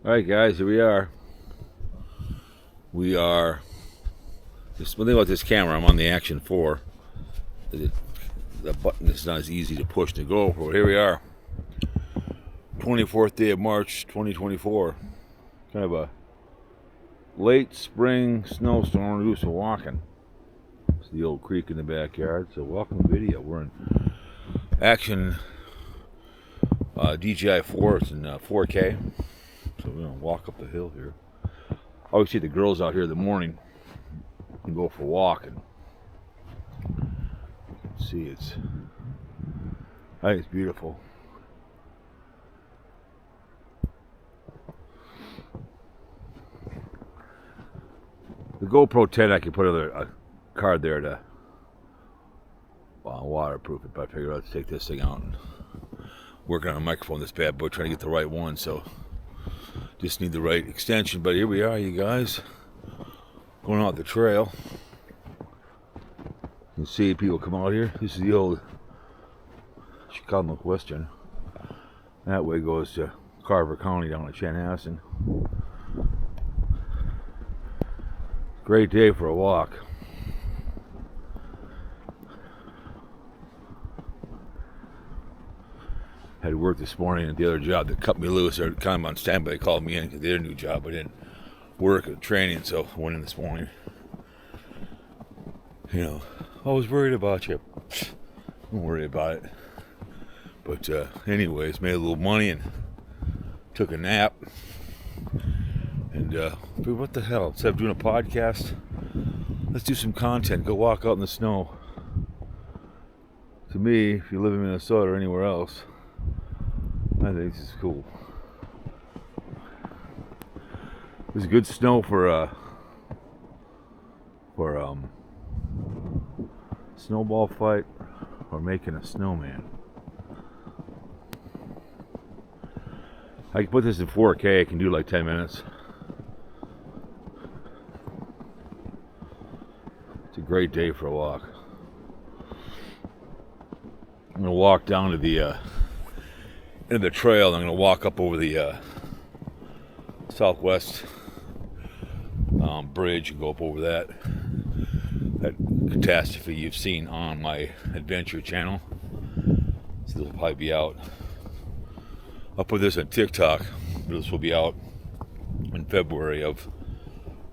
Alright guys, here we are. Just one thing about this camera, I'm on the Action 4. The button is not as easy to push to GoPro. Here we are. 24th day of March 2024. Kind of a late spring snowstorm. We're doing some walking. It's the old creek in the backyard. So welcome video. We're in Action DJI 4. It's in 4K. So we're gonna walk up the hill here. I always see the girls out here in the morning and go for a walk, and you can see I think it's beautiful. The GoPro 10, I can put a card there to waterproof it, but I figured let's take this thing out and work on a microphone this bad boy, trying to get the right one, so just need the right extension. But here we are, you guys, going out the trail. You can see people come out here. This is the old Chicago Western. That way goes to Carver County down to Chanhassen. Great day for a walk. Had to work this morning at the other job that cut me loose. They're kind of on standby. They called me in because they had a new job. I didn't work at training, so I went in this morning. You know, I was worried about you. Don't worry about it. But anyways, made a little money and took a nap. And what the hell? Instead of doing a podcast, let's do some content. Go walk out in the snow. To me, if you live in Minnesota or anywhere else, I think this is cool. There's good snow for snowball fight or making a snowman. I can put this in 4K. I can do like 10 minutes. It's a great day for a walk. I'm gonna walk down to the into the trail, and I'm gonna walk up over the Southwest bridge and go up over that catastrophe you've seen on my adventure channel. So this will probably be out. I'll put this on TikTok. This will be out in February of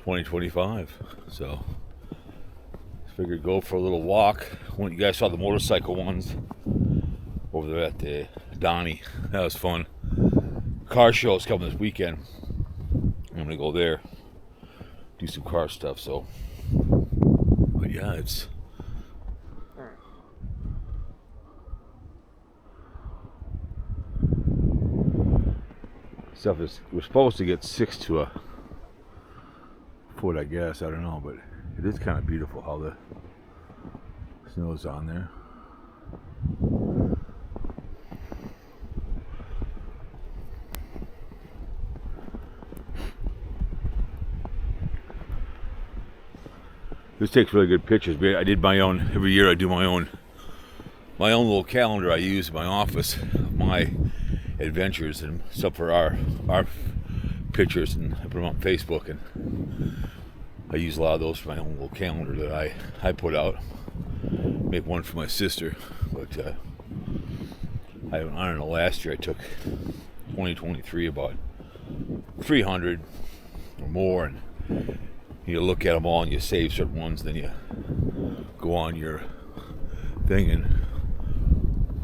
2025. So I figured go for a little walk. When you guys saw the motorcycle ones over there at the Donnie, that was fun. Car show is coming this weekend. I'm gonna go there, do some car stuff. So, but yeah, it's stuff is, we're supposed to get 6 to a foot, I guess. I don't know, but it is kind of beautiful how the snow's on there. This takes really good pictures. I did my own, every year I do my own little calendar I use in my office, my adventures and stuff for our pictures, and I put them on Facebook, and I use a lot of those for my own little calendar that I put out. Make one for my sister, but I don't know, last year I took 2023 about 300 or more, and you look at them all and you save certain ones, then you go on your thing and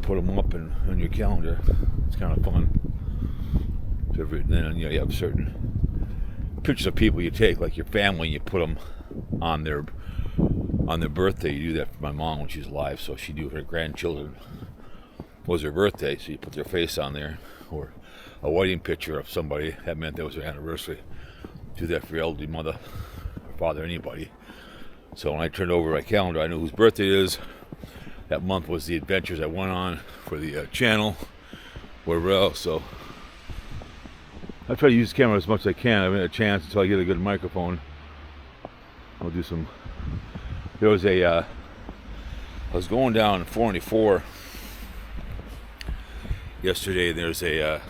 put them up on your calendar. It's kind of fun. So then you have certain pictures of people you take, like your family, you put them on their birthday. You do that for my mom when she's alive, so she knew her grandchildren was her birthday, so you put their face on there, or a wedding picture of somebody that meant that was their anniversary. Do that for your elderly mother, father, anybody. So when I turned over my calendar, I knew whose birthday it is. That month was the adventures I went on for the channel, wherever else. So I try to use the camera as much as I can. I haven't had a chance until I get a good microphone. I'll do some. There was I was going down 494 yesterday. There's a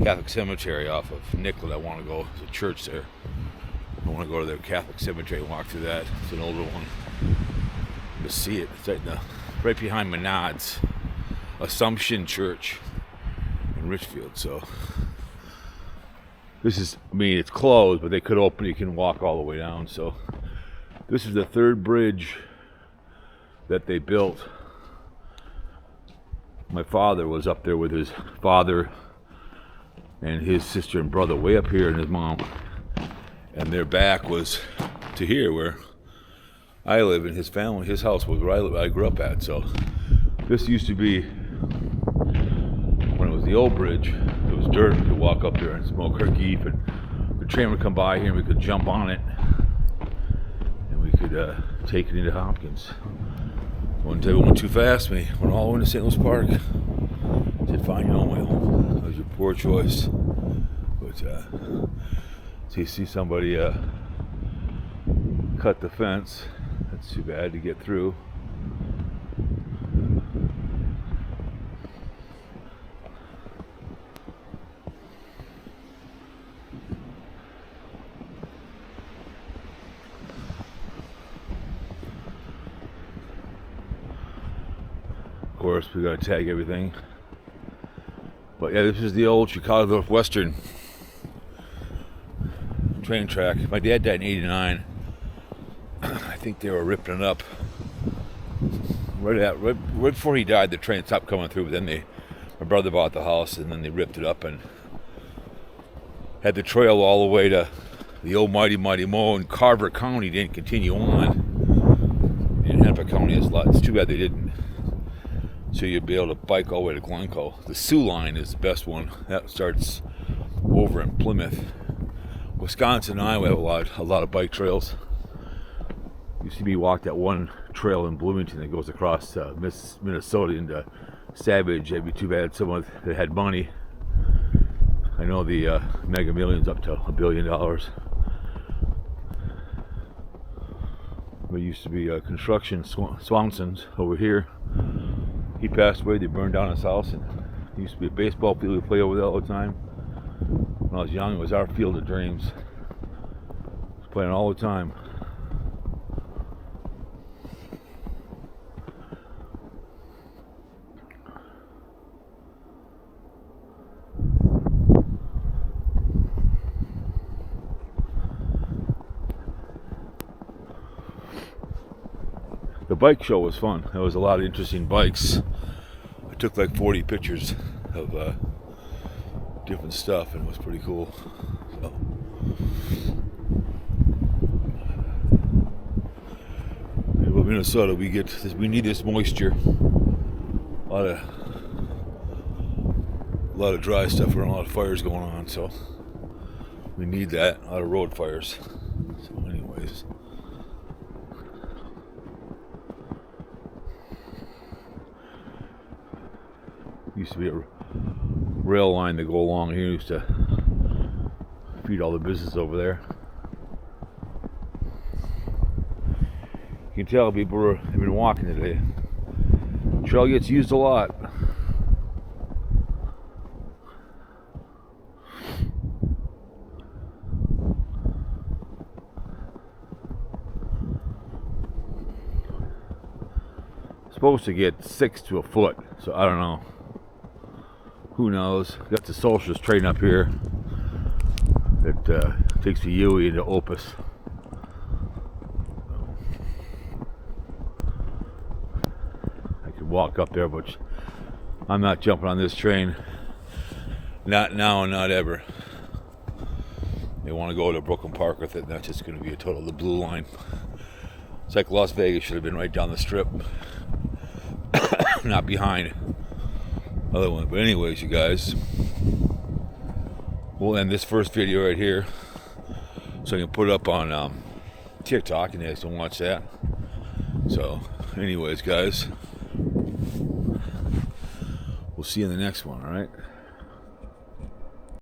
Catholic cemetery off of Nicollet. I want to go to the church there. I want to go to their Catholic cemetery and walk through that. It's an older one. To see it. It's right behind Menard's Assumption Church in Richfield. So this is, I mean, it's closed, but they could open it. You can walk all the way down. So this is the third bridge that they built. My father was up there with his father and his sister and brother way up here, and his mom. And their back was to here where I live, and his family, his house was where I grew up at. So this used to be, when it was the old bridge, it was dirt. We could walk up there and smoke herkeef, and the train would come by here and we could jump on it and we could take it into Hopkins. One day we went too fast, we went all the way to St. Louis Park. I said, fine, you're on my own. That was your poor choice. But so you see somebody cut the fence. That's too bad to get through. Of course, we gotta tag everything. But yeah, this is the old Chicago Northwestern train track. My dad died in '89. I think they were ripping it up. Right before he died, the train stopped coming through. But then my brother bought the house, and then they ripped it up and had the trail all the way to the old Mighty Mo, and Carver County didn't continue on. And Hennepin County has a lot. It's too bad they didn't. So you'd be able to bike all the way to Glencoe. The Sioux line is the best one. That starts over in Plymouth. Wisconsin and Iowa have a lot of bike trails. You see me walk that one trail in Bloomington that goes across Minnesota into Savage. It'd be too bad someone that had money. I know the Mega Millions up to $1 billion. There used to be construction Swanson's over here. He passed away. They burned down his house, and he used to be a baseball field. We play over there all the time. When I was young, it was our field of dreams. I was playing all the time. The bike show was fun. There was a lot of interesting bikes. I took like 40 pictures of different stuff, and it was pretty cool. So. In Minnesota, we need this moisture. A lot of dry stuff around, a lot of fires going on, so we need that. A lot of road fires. So, anyways. Used to be a rail line to go along here. Used to feed all the business over there. You can tell people have been walking today. Trail gets used a lot. Supposed to get 6 to a foot, so I don't know. Who knows? Got the Socialist train up here that takes the Yui into Opus. I could walk up there, but I'm not jumping on this train. Not now and not ever. They want to go to Brooklyn Park with it, and that's just going to be a total the blue line. It's like Las Vegas should have been right down the strip, not behind. Other one. But anyways, you guys, we'll end this first video right here, so I can put it up on TikTok, and you guys can watch that. So anyways, guys, we'll see you in the next one. All right.